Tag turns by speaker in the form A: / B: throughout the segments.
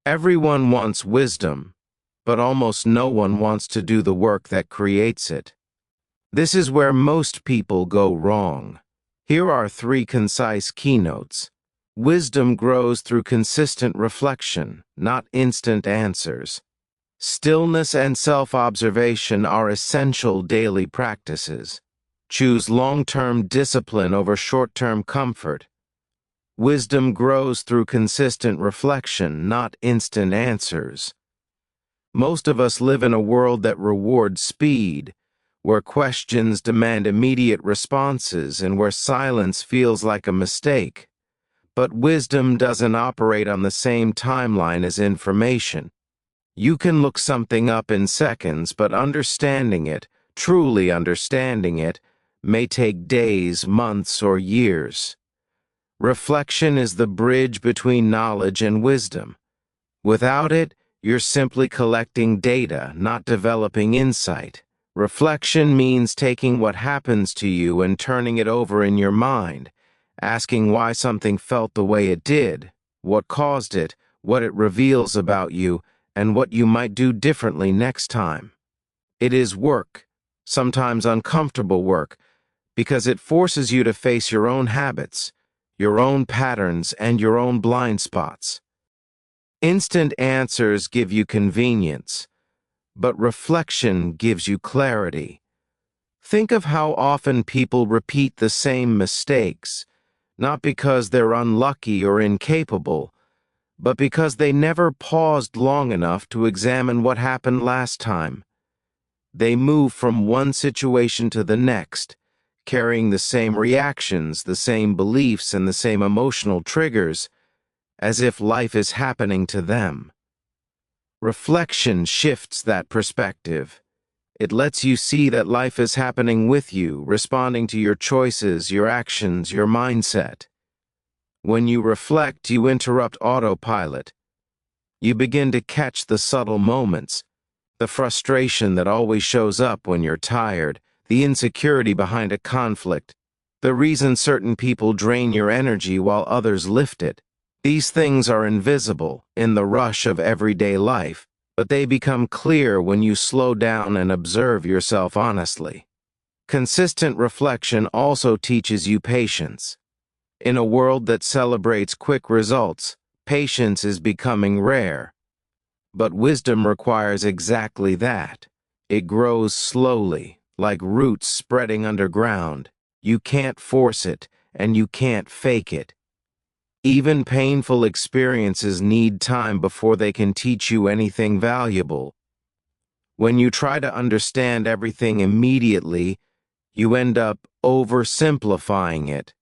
A: Everyone wants wisdom, but almost no one wants to do the work that creates it. This is where most people go wrong. Here are 3 concise keynotes. Wisdom grows through consistent reflection, not instant answers. Stillness and self-observation are essential daily practices. Choose long-term discipline over short-term comfort. Wisdom grows through consistent reflection, not instant answers. Most of us live in a world that rewards speed, where questions demand immediate responses and where silence feels like a mistake. But wisdom doesn't operate on the same timeline as information. You can look something up in seconds, but understanding it, truly understanding it, may take days, months, or years. Reflection is the bridge between knowledge and wisdom. Without it, you're simply collecting data, not developing insight. Reflection means taking what happens to you and turning it over in your mind, asking why something felt the way it did, what caused it, what it reveals about you, and what you might do differently next time. It is work, sometimes uncomfortable work, because it forces you to face your own habits, your own patterns, and your own blind spots. Instant answers give you convenience, but reflection gives you clarity. Think of how often people repeat the same mistakes, not because they're unlucky or incapable, but because they never paused long enough to examine what happened last time. They move from one situation to the next, carrying the same reactions, the same beliefs, and the same emotional triggers, as if life is happening to them. Reflection shifts that perspective. It lets you see that life is happening with you, responding to your choices, your actions, your mindset. When you reflect, you interrupt autopilot. You begin to catch the subtle moments, the frustration that always shows up when you're tired, the insecurity behind a conflict, the reason certain people drain your energy while others lift it. These things are invisible in the rush of everyday life, but they become clear when you slow down and observe yourself honestly. Consistent reflection also teaches you patience. In a world that celebrates quick results, patience is becoming rare. But wisdom requires exactly that. It grows slowly, like roots spreading underground. You can't force it, and you can't fake it. Even painful experiences need time before they can teach you anything valuable. When you try to understand everything immediately, you end up oversimplifying it.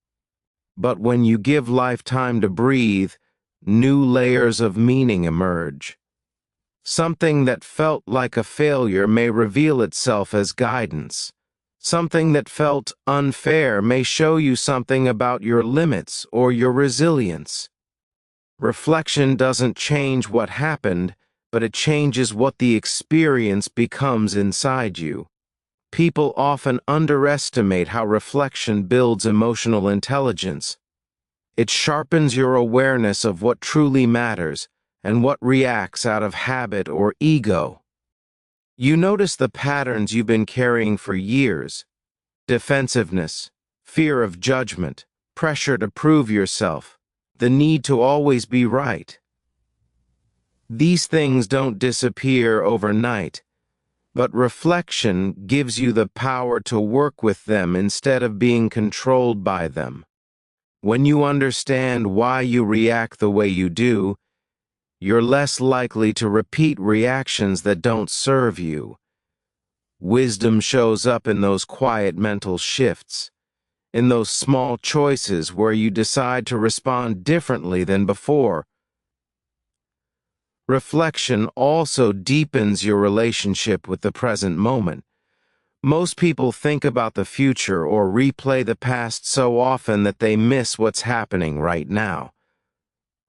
A: But when you give life time to breathe, new layers of meaning emerge. Something that felt like a failure may reveal itself as guidance. Something that felt unfair may show you something about your limits or your resilience. Reflection doesn't change what happened, but it changes what the experience becomes inside you. People often underestimate how reflection builds emotional intelligence. It sharpens your awareness of what truly matters and what reacts out of habit or ego. You notice the patterns you've been carrying for years: defensiveness, fear of judgment, pressure to prove yourself, the need to always be right. These things don't disappear overnight, but reflection gives you the power to work with them instead of being controlled by them. When you understand why you react the way you do, you're less likely to repeat reactions that don't serve you. Wisdom shows up in those quiet mental shifts, in those small choices where you decide to respond differently than before. Reflection also deepens your relationship with the present moment. Most people think about the future or replay the past so often that they miss what's happening right now.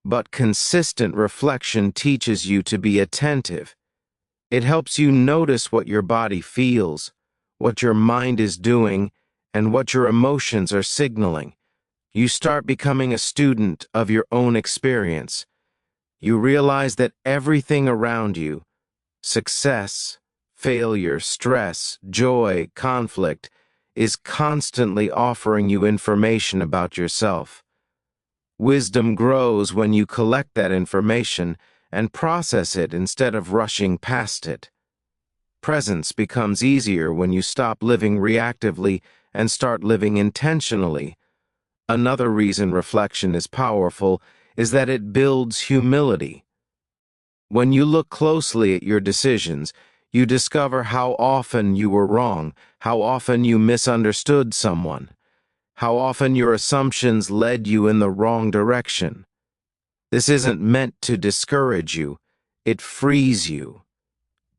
A: But consistent reflection teaches you to be attentive. It helps you notice what your body feels, what your mind is doing, and what your emotions are signaling. You start becoming a student of your own experience. You realize that everything around you, success, failure, stress, joy, conflict, is constantly offering you information about yourself. Wisdom grows when you collect that information and process it instead of rushing past it. Presence becomes easier when you stop living reactively and start living intentionally. Another reason reflection is powerful is that it builds humility. When you look closely at your decisions, you discover how often you were wrong, how often you misunderstood someone, how often your assumptions led you in the wrong direction. This isn't meant to discourage you, it frees you.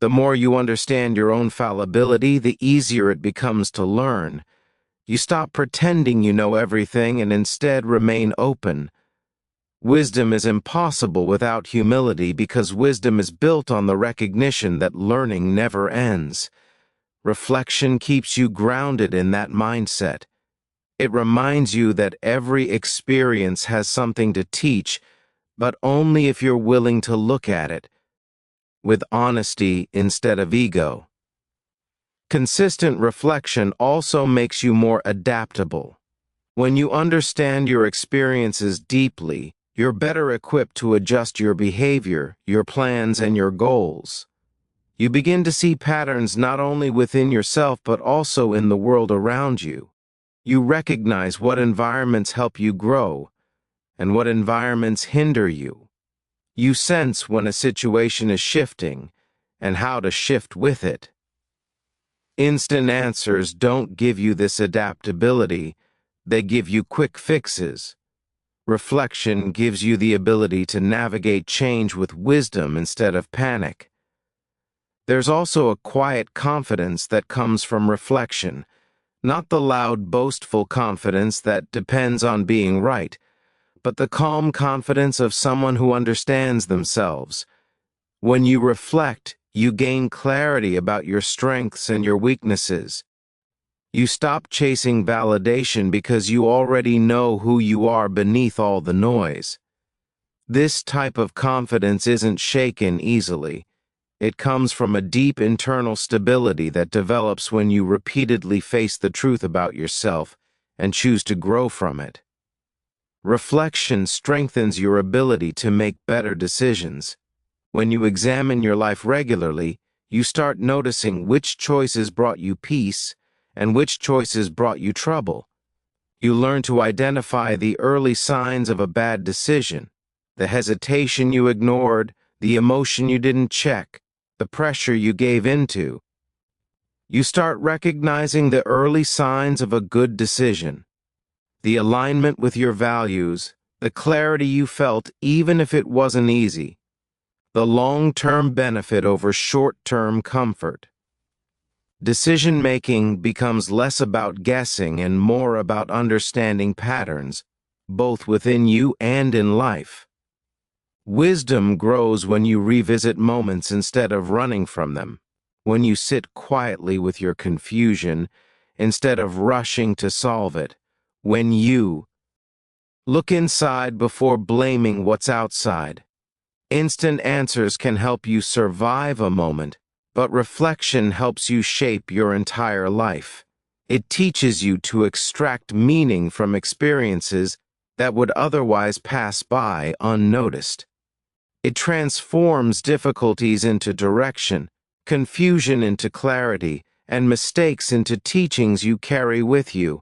A: The more you understand your own fallibility, the easier it becomes to learn. You stop pretending you know everything and instead remain open. Wisdom is impossible without humility because wisdom is built on the recognition that learning never ends. Reflection keeps you grounded in that mindset. It reminds you that every experience has something to teach, but only if you're willing to look at it with honesty instead of ego. Consistent reflection also makes you more adaptable. When you understand your experiences deeply, you're better equipped to adjust your behavior, your plans, and your goals. You begin to see patterns not only within yourself but also in the world around you. You recognize what environments help you grow and what environments hinder you. You sense when a situation is shifting and how to shift with it. Instant answers don't give you this adaptability, they give you quick fixes. Reflection gives you the ability to navigate change with wisdom instead of panic. There's also a quiet confidence that comes from reflection, not the loud, boastful confidence that depends on being right, but the calm confidence of someone who understands themselves. When you reflect, you gain clarity about your strengths and your weaknesses. You stop chasing validation because you already know who you are beneath all the noise. This type of confidence isn't shaken easily. It comes from a deep internal stability that develops when you repeatedly face the truth about yourself and choose to grow from it. Reflection strengthens your ability to make better decisions. When you examine your life regularly, you start noticing which choices brought you peace and which choices brought you trouble. You learn to identify the early signs of a bad decision, the hesitation you ignored, the emotion you didn't check, the pressure you gave into. You start recognizing the early signs of a good decision, the alignment with your values, the clarity you felt even if it wasn't easy, the long-term benefit over short-term comfort. Decision-making becomes less about guessing and more about understanding patterns, both within you and in life. Wisdom grows when you revisit moments instead of running from them, when you sit quietly with your confusion instead of rushing to solve it, when you look inside before blaming what's outside. Instant answers can help you survive a moment, but reflection helps you shape your entire life. It teaches you to extract meaning from experiences that would otherwise pass by unnoticed. It transforms difficulties into direction, confusion into clarity, and mistakes into teachings you carry with you.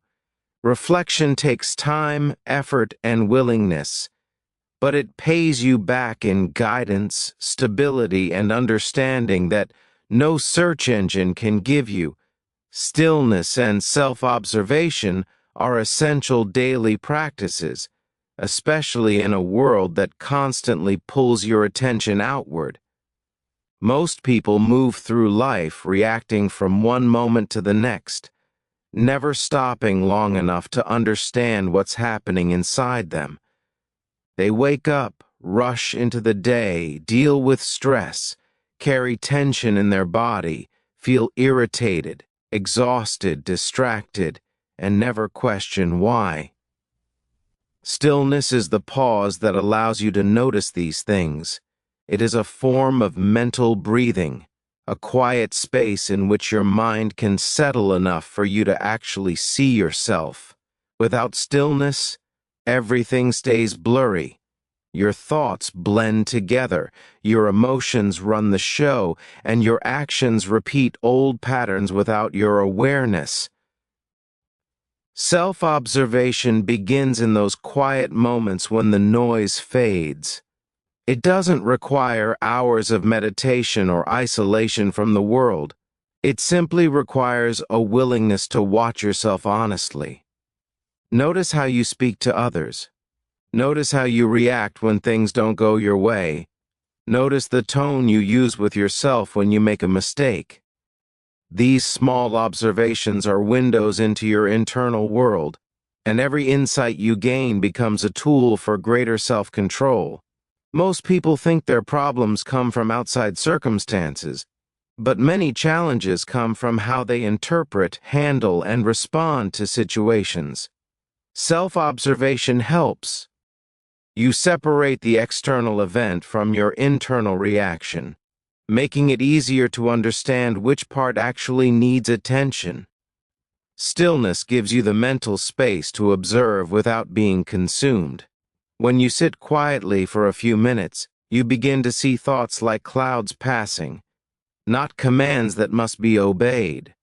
A: Reflection takes time, effort, and willingness, but it pays you back in guidance, stability, and understanding that no search engine can give you. Stillness and self-observation are essential daily practices, especially in a world that constantly pulls your attention outward. Most people move through life reacting from one moment to the next, never stopping long enough to understand what's happening inside them. They wake up, rush into the day, deal with stress, carry tension in their body, feel irritated, exhausted, distracted, and never question why. Stillness is the pause that allows you to notice these things. It is a form of mental breathing, a quiet space in which your mind can settle enough for you to actually see yourself. Without stillness, everything stays blurry. Your thoughts blend together, your emotions run the show, and your actions repeat old patterns without your awareness. Self-observation begins in those quiet moments when the noise fades. It doesn't require hours of meditation or isolation from the world. It simply requires a willingness to watch yourself honestly. Notice how you speak to others. Notice how you react when things don't go your way. Notice the tone you use with yourself when you make a mistake. These small observations are windows into your internal world, and every insight you gain becomes a tool for greater self-control. Most people think their problems come from outside circumstances, but many challenges come from how they interpret, handle, and respond to situations. Self-observation helps. You separate the external event from your internal reaction, making it easier to understand which part actually needs attention. Stillness gives you the mental space to observe without being consumed. When you sit quietly for a few minutes, you begin to see thoughts like clouds passing, not commands that must be obeyed.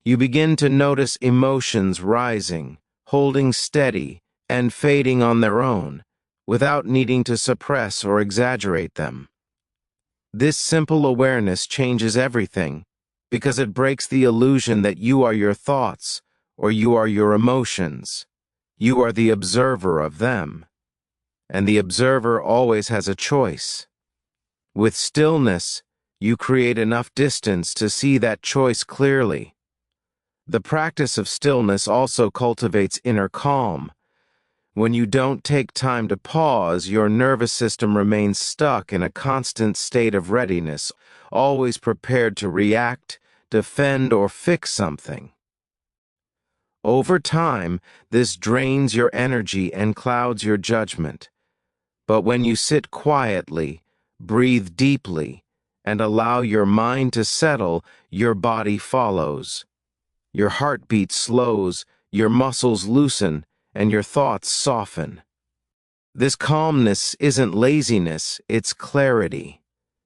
A: You begin to notice emotions rising, holding steady, and fading on their own, without needing to suppress or exaggerate them. This simple awareness changes everything, because it breaks the illusion that you are your thoughts or you are your emotions. You are the observer of them, and the observer always has a choice. With stillness, you create enough distance to see that choice clearly. The practice of stillness also cultivates inner calm. When you don't take time to pause, your nervous system remains stuck in a constant state of readiness, always prepared to react, defend, or fix something. Over time, this drains your energy and clouds your judgment. But when you sit quietly, breathe deeply, and allow your mind to settle, your body follows. Your heartbeat slows, your muscles loosen, and your thoughts soften. This calmness isn't laziness, it's clarity.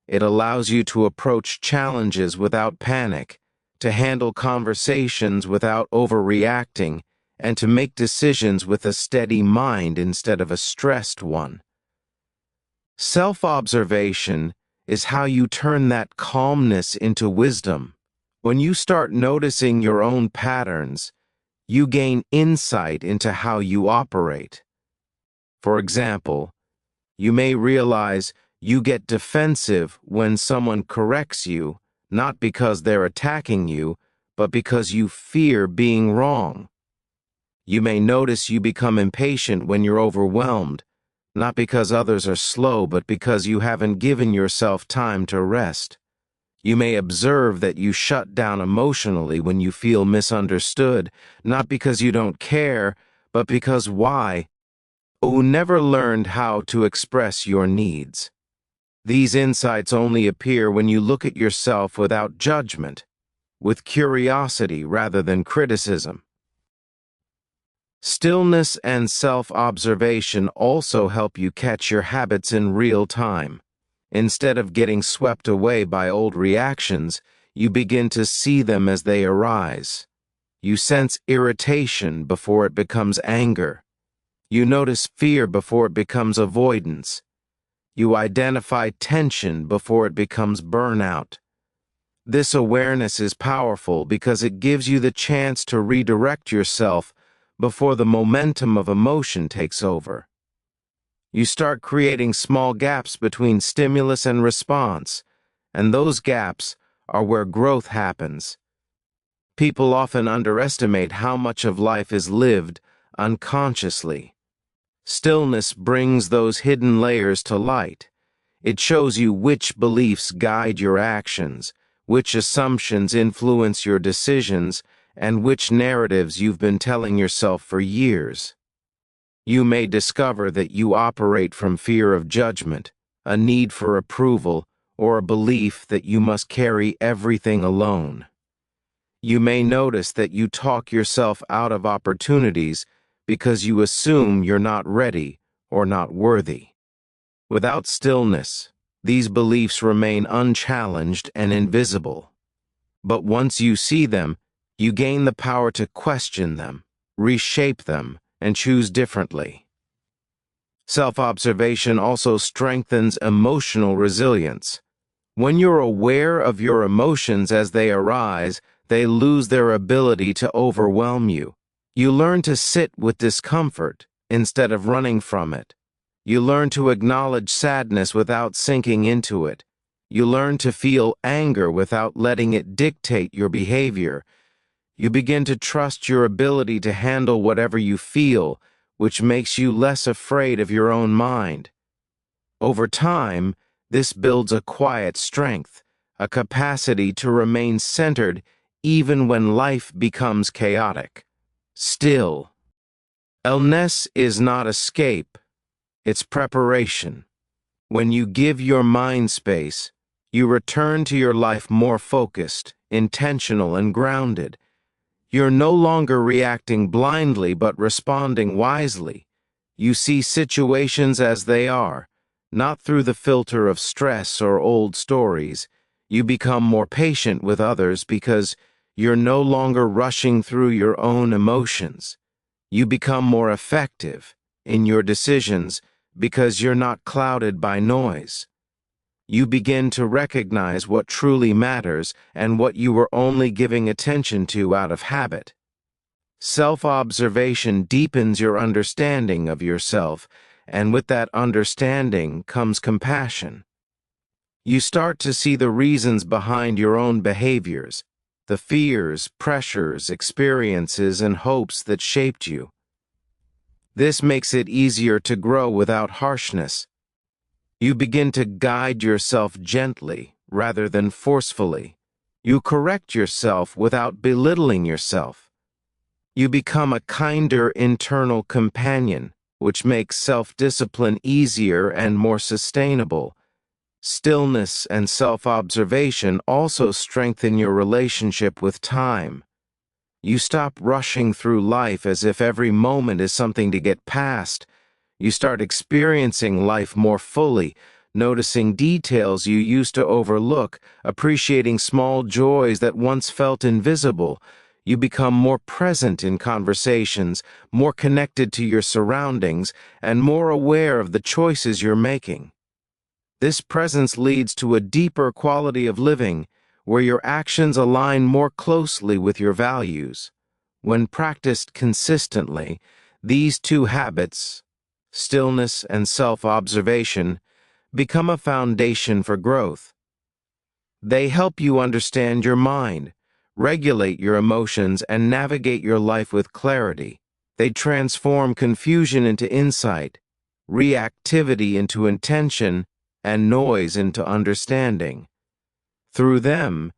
A: It allows you to approach challenges without panic, to handle conversations without overreacting, and to make decisions with a steady mind instead of a stressed one. Self-observation is how you turn that calmness into wisdom. When you start noticing your own patterns, you gain insight into how you operate. For example, you may realize you get defensive when someone corrects you, not because they're attacking you, but because you fear being wrong. You may notice you become impatient when you're overwhelmed, not because others are slow, but because you haven't given yourself time to rest. You may observe that you shut down emotionally when you feel misunderstood, not because you don't care, but because why? You never learned how to express your needs. These insights only appear when you look at yourself without judgment, with curiosity rather than criticism. Stillness and self-observation also help you catch your habits in real time. Instead of getting swept away by old reactions, you begin to see them as they arise. You sense irritation before it becomes anger. You notice fear before it becomes avoidance. You identify tension before it becomes burnout. This awareness is powerful because it gives you the chance to redirect yourself before the momentum of emotion takes over. You start creating small gaps between stimulus and response, and those gaps are where growth happens. People often underestimate how much of life is lived unconsciously. Stillness brings those hidden layers to light. It shows you which beliefs guide your actions, which assumptions influence your decisions, and which narratives you've been telling yourself for years. You may discover that you operate from fear of judgment, a need for approval, or a belief that you must carry everything alone. You may notice that you talk yourself out of opportunities because you assume you're not ready or not worthy. Without stillness, these beliefs remain unchallenged and invisible. But once you see them, you gain the power to question them, reshape them, and choose differently. Self-observation also strengthens emotional resilience. When you're aware of your emotions as they arise, they lose their ability to overwhelm you. You learn to sit with discomfort instead of running from it. You learn to acknowledge sadness without sinking into it. You learn to feel anger without letting it dictate your behavior. You begin to trust your ability to handle whatever you feel, which makes you less afraid of your own mind. Over time, this builds a quiet strength, a capacity to remain centered even when life becomes chaotic. Still, illness is not escape, it's preparation. When you give your mind space, you return to your life more focused, intentional, and grounded. You're no longer reacting blindly but responding wisely. You see situations as they are, not through the filter of stress or old stories. You become more patient with others because you're no longer rushing through your own emotions. You become more effective in your decisions because you're not clouded by noise. You begin to recognize what truly matters and what you were only giving attention to out of habit. Self-observation deepens your understanding of yourself, and with that understanding comes compassion. You start to see the reasons behind your own behaviors, the fears, pressures, experiences, and hopes that shaped you. This makes it easier to grow without harshness. You begin to guide yourself gently rather than forcefully. You correct yourself without belittling yourself. You become a kinder internal companion, which makes self-discipline easier and more sustainable. Stillness and self-observation also strengthen your relationship with time. You stop rushing through life as if every moment is something to get past. You start experiencing life more fully, noticing details you used to overlook, appreciating small joys that once felt invisible. You become more present in conversations, more connected to your surroundings, and more aware of the choices you're making. This presence leads to a deeper quality of living, where your actions align more closely with your values. When practiced consistently, these two habits, stillness and self-observation, become a foundation for growth. They help you understand your mind, regulate your emotions, and navigate your life with clarity. They transform confusion into insight, reactivity into intention, and noise into understanding. Through them,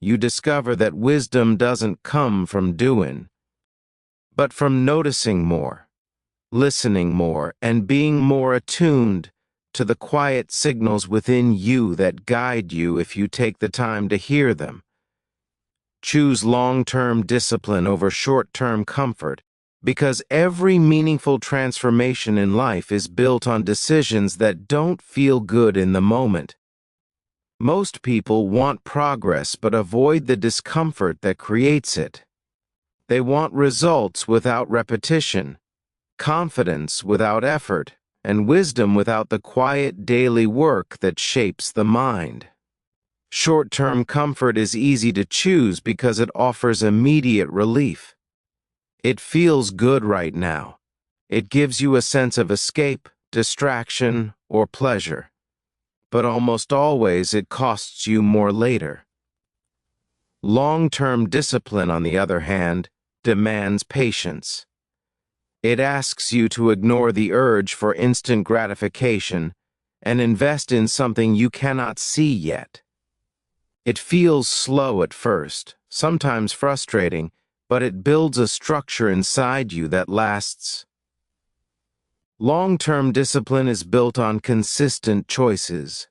A: you discover that wisdom doesn't come from doing, but from noticing more, listening more, and being more attuned to the quiet signals within you that guide you if you take the time to hear them. Choose long-term discipline over short-term comfort, because every meaningful transformation in life is built on decisions that don't feel good in the moment. Most people want progress but avoid the discomfort that creates it. They want results without repetition, confidence without effort, and wisdom without the quiet daily work that shapes the mind. Short-term comfort is easy to choose because it offers immediate relief. It feels good right now. It gives you a sense of escape, distraction, or pleasure. But almost always it costs you more later. Long-term discipline, on the other hand, demands patience. It asks you to ignore the urge for instant gratification and invest in something you cannot see yet. It feels slow at first, sometimes frustrating, but it builds a structure inside you that lasts. Long-term discipline is built on consistent choices.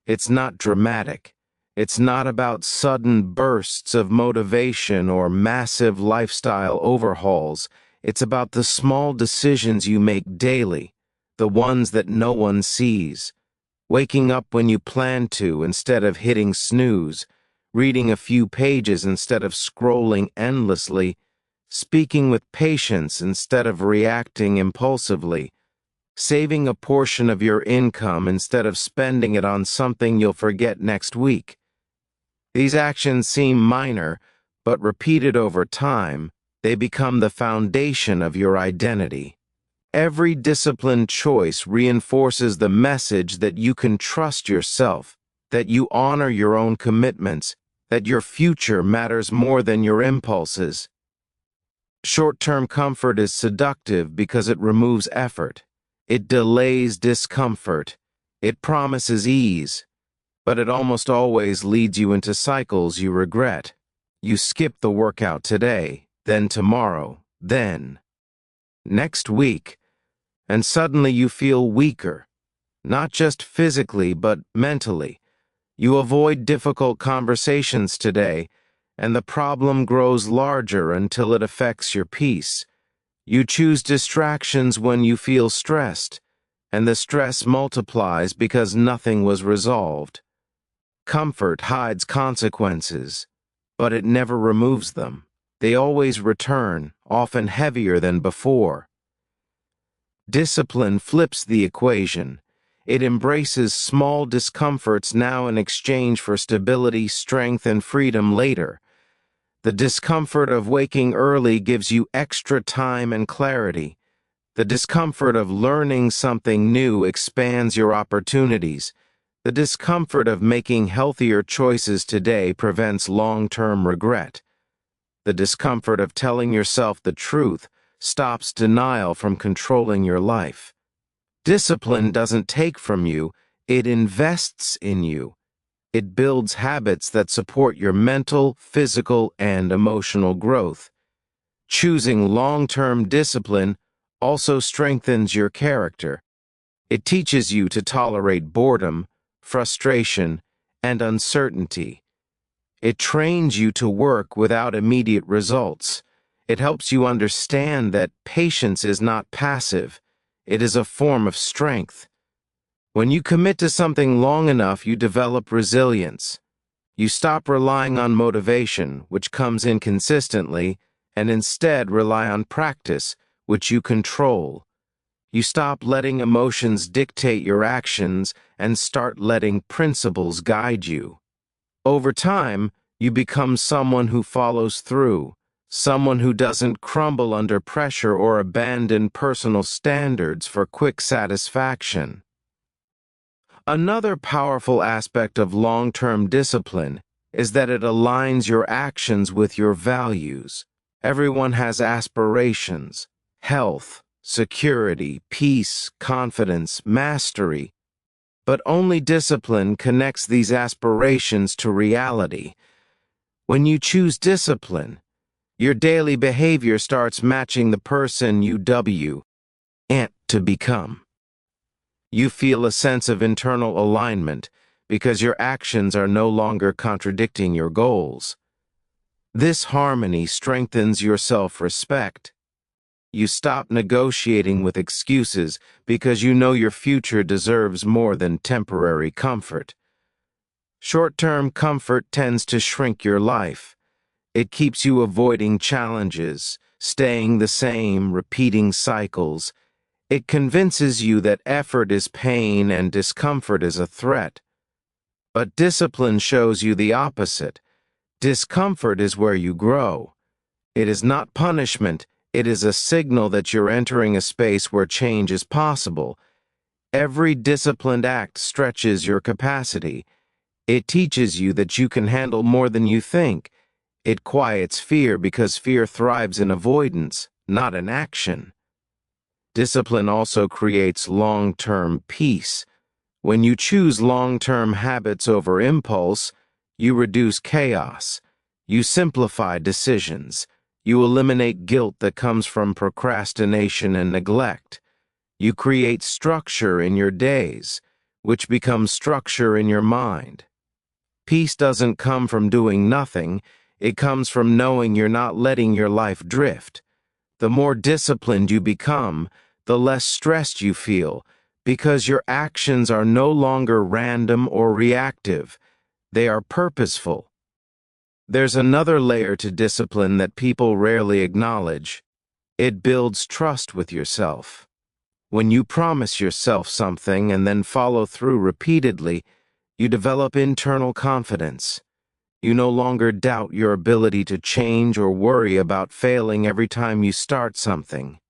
A: It's not dramatic. It's not about sudden bursts of motivation or massive lifestyle overhauls. It's about the small decisions you make daily, the ones that no one sees. Waking up when you plan to instead of hitting snooze, reading a few pages instead of scrolling endlessly, speaking with patience instead of reacting impulsively, saving a portion of your income instead of spending it on something you'll forget next week. These actions seem minor, but repeated over time, they become the foundation of your identity. Every disciplined choice reinforces the message that you can trust yourself, that you honor your own commitments, that your future matters more than your impulses. Short-term comfort is seductive because it removes effort. It delays discomfort. It promises ease, but it almost always leads you into cycles you regret. You skip the workout today, then tomorrow, then next week, and suddenly you feel weaker, not just physically but mentally. You avoid difficult conversations today, and the problem grows larger until it affects your peace. You choose distractions when you feel stressed, and the stress multiplies because nothing was resolved. Comfort hides consequences, but it never removes them. They always return, often heavier than before. Discipline flips the equation. It embraces small discomforts now in exchange for stability, strength, and freedom later. The discomfort of waking early gives you extra time and clarity. The discomfort of learning something new expands your opportunities. The discomfort of making healthier choices today prevents long-term regret. The discomfort of telling yourself the truth stops denial from controlling your life. Discipline doesn't take from you, it invests in you. It builds habits that support your mental, physical, and emotional growth. Choosing long-term discipline also strengthens your character. It teaches you to tolerate boredom, frustration, and uncertainty. It trains you to work without immediate results. It helps you understand that patience is not passive. It is a form of strength. When you commit to something long enough, you develop resilience. You stop relying on motivation, which comes inconsistently, and instead rely on practice, which you control. You stop letting emotions dictate your actions and start letting principles guide you. Over time, you become someone who follows through, someone who doesn't crumble under pressure or abandon personal standards for quick satisfaction. Another powerful aspect of long-term discipline is that it aligns your actions with your values. Everyone has aspirations: health, security, peace, confidence, mastery. But only discipline connects these aspirations to reality. When you choose discipline, your daily behavior starts matching the person you want to become. You feel a sense of internal alignment because your actions are no longer contradicting your goals. This harmony strengthens your self-respect. You stop negotiating with excuses because you know your future deserves more than temporary comfort. Short-term comfort tends to shrink your life. It keeps you avoiding challenges, staying the same, repeating cycles. It convinces you that effort is pain and discomfort is a threat. But discipline shows you the opposite. Discomfort is where you grow. It is not punishment. It is a signal that you're entering a space where change is possible. Every disciplined act stretches your capacity. It teaches you that you can handle more than you think. It quiets fear because fear thrives in avoidance, not in action. Discipline also creates long-term peace. When you choose long-term habits over impulse, you reduce chaos. You simplify decisions. You eliminate guilt that comes from procrastination and neglect. You create structure in your days, which becomes structure in your mind. Peace doesn't come from doing nothing, it comes from knowing you're not letting your life drift. The more disciplined you become, the less stressed you feel, because your actions are no longer random or reactive. They are purposeful. There's another layer to discipline that people rarely acknowledge. It builds trust with yourself. When you promise yourself something and then follow through repeatedly, you develop internal confidence. You no longer doubt your ability to change or worry about failing every time you start something.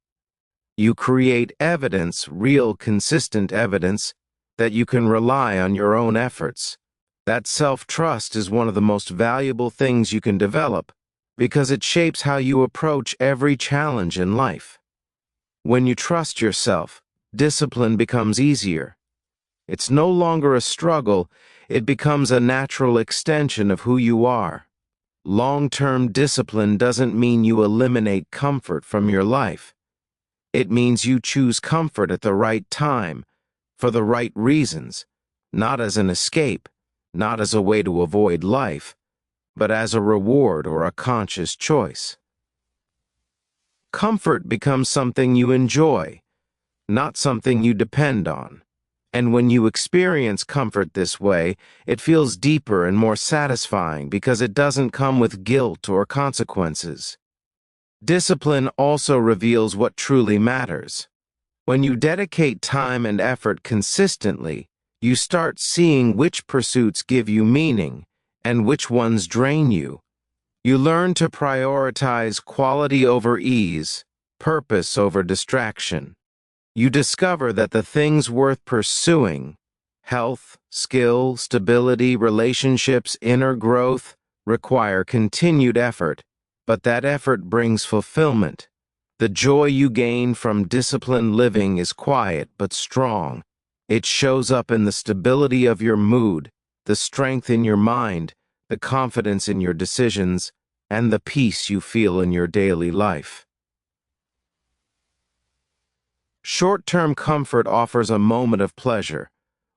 A: You create evidence, real, consistent evidence, that you can rely on your own efforts. That self-trust is one of the most valuable things you can develop because it shapes how you approach every challenge in life. When you trust yourself, discipline becomes easier. It's no longer a struggle, it becomes a natural extension of who you are. Long-term discipline doesn't mean you eliminate comfort from your life. It means you choose comfort at the right time, for the right reasons, not as an escape, not as a way to avoid life, but as a reward or a conscious choice. Comfort becomes something you enjoy, not something you depend on. And when you experience comfort this way, it feels deeper and more satisfying because it doesn't come with guilt or consequences. Discipline also reveals what truly matters. When you dedicate time and effort consistently, you start seeing which pursuits give you meaning and which ones drain you. You learn to prioritize quality over ease, purpose over distraction. You discover that the things worth pursuing, health, skill, stability, relationships, inner growth, require continued effort, but that effort brings fulfillment. The joy you gain from disciplined living is quiet but strong. It shows up in the stability of your mood, the strength in your mind, the confidence in your decisions, and the peace you feel in your daily life. Short-term comfort offers a moment of pleasure.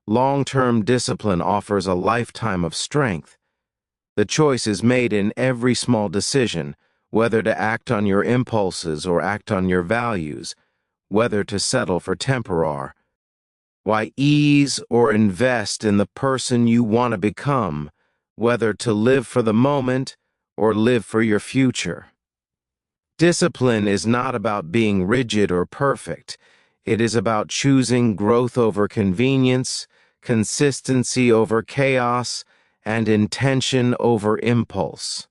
A: Long-term discipline offers a lifetime of strength. The choice is made in every small decision, whether to act on your impulses or act on your values, whether to settle for temporary. Why ease or invest in the person you want to become, whether to live for the moment or live for your future. Discipline is not about being rigid or perfect. It is about choosing growth over convenience, consistency over chaos, and intention over impulse.